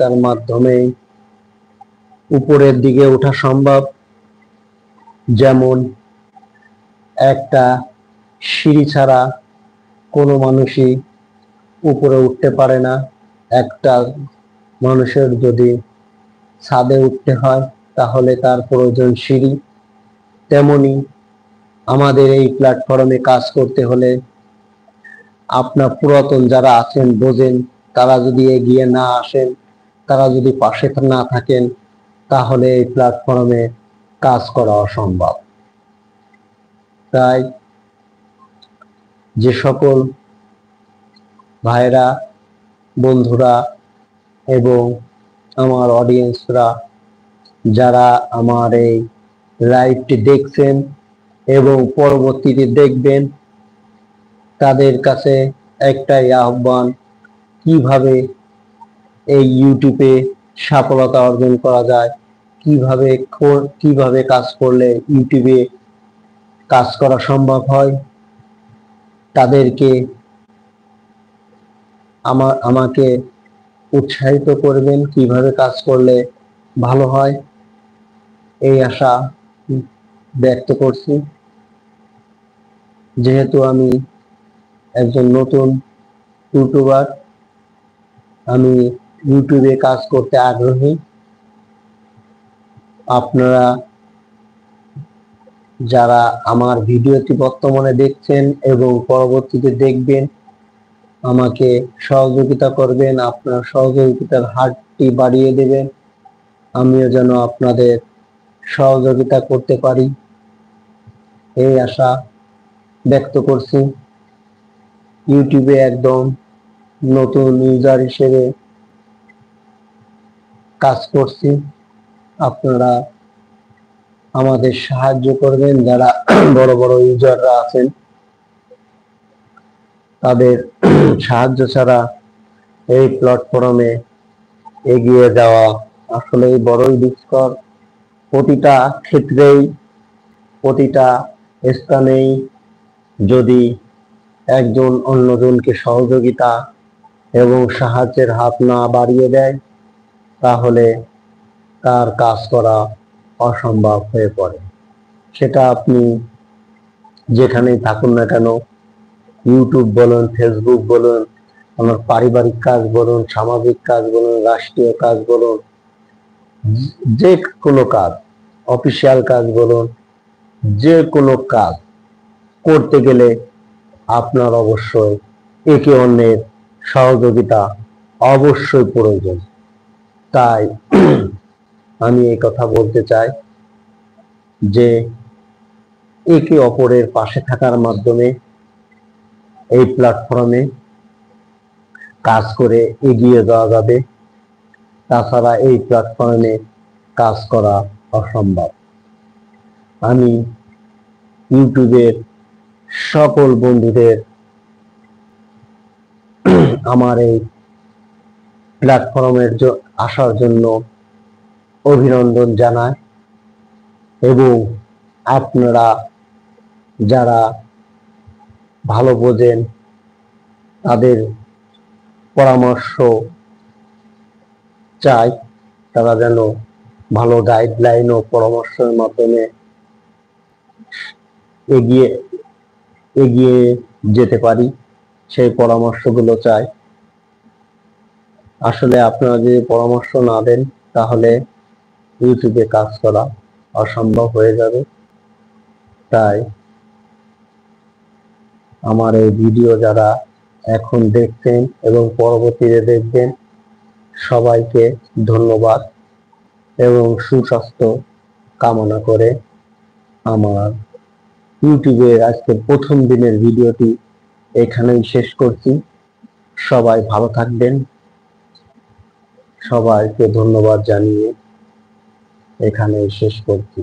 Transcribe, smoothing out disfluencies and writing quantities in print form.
তার মাধ্যমে উপরের দিকে ওঠা সম্ভব। যেমন একটা সিঁড়ি ছাড়া কোনো মানুষই উপরে উঠতে পারে না। একটা মানুষের যদি ছাদে উঠতে হয় তাহলে তার প্রয়োজন সিঁড়ি। তেমনি আমাদের এই প্ল্যাটফর্মে কাজ করতে হলে আপনার পুরাতন যারা আছেন বোঝেন, তারা যদি এগিয়ে না আসেন, তারা যদি পাশে না থাকেন, তাহলে এই প্ল্যাটফর্মে কাজ করা অসম্ভব। তাই যে সকল ভাইরা, বন্ধুরা এবং আমার অডিয়েন্সরা যারা আমার এই লাইভটি দেখছেন এবং পরবর্তীতে দেখবেন, তাদের কাছে একটাই আহ্বান, কিভাবে এই ইউটিউবে সফলতা অর্জন করা যায়, কিভাবে কাজ করলে ইউটিউবে কাজ করা সম্ভব হয়, তাদেরকে আমাকে উৎসাহিত করবেন, কিভাবে কাজ করলে ভালো হয় এই আশা ব্যক্ত করছি। যেহেতু আমি একজন নতুন ইউটিউবার, আমি ইউটিউবে কাজ করতে আগ্রহী। আপনারা যারা আমার ভিডিওটি বর্তমানে দেখছেন এবং পরবর্তীতে দেখবেন, আমাকে সহযোগিতা করবেন, আপনার সহযোগিতার হাতটি বাড়িয়ে দেবেন, আমিও যেন আপনাদের সহযোগিতা করতে পারি এই আশা ব্যক্ত করছি। ইউটিউবে একদম নতুন ইউজার হিসেবে কাজ করছি, আপনারা আমাদের সাহায্য করবেন। যারা বড় বড় ইউজাররা আছেন, তাদের সাহায্য ছাড়া এই প্ল্যাটফর্মে এগিয়ে যাওয়া আসলেই বড়ই দুষ্কর। প্রতিটা ক্ষেত্রেই, প্রতিটা স্থানেই যদি একজন অন্যজনকে সহযোগিতা এবং সাহায্যের হাত না বাড়িয়ে দেয়, তাহলে তার কাজ করা অসম্ভব হয়ে পড়ে। সেটা আপনি যেখানেই থাকুন না কেন, ইউটিউব বলুন, ফেসবুক বলুন, আমার পারিবারিক কাজ বলুন, সামাজিক কাজ বলুন, রাষ্ট্রীয় কাজ বলুন, যে কোনো কাজ, অফিসিয়াল কাজ বলুন, যে কোনো কাজ করতে গেলে আপনার অবশ্যই একে অন্যের সহযোগিতা অবশ্যই প্রয়োজন। তাই আমি এই কথা বলতে চাই যে একে অপরের পাশে থাকার মাধ্যমে এই প্ল্যাটফর্মে কাজ করে এগিয়ে যাওয়া যাবে। তাছাড়া এই প্ল্যাটফর্মে কাজ করা অসম্ভব। আমি ইউটিউবের সকল বন্ধুদের আমার এই প্ল্যাটফর্মের আসার জন্য অভিনন্দন জানাই, এবং আপনারা যারা ভালো বোঝেন, তাদের পরামর্শ চাই, তারা যেন ভালো গাইডলাইন ও পরামর্শের মাধ্যমে এগিয়ে যেতে পারি, সেই পরামর্শগুলো চাই। আসলে আপনারা যদি পরামর্শ না দেন, তাহলে ইউটিউবে কাজ করা অসম্ভব হয়ে যাবে। তাই আমার এই ভিডিও যারা এখন দেখছেন এবং পরবর্তীতে দেখবেন, সবাইকে ধন্যবাদ এবং সুস্বাস্থ্য কামনা করে আমার ইউটিউবের আজকের প্রথম দিনের ভিডিওটি এখানেই শেষ করছি। সবাই ভালো থাকবেন। সবাইকে ধন্যবাদ জানিয়ে এখানেই শেষ করছি।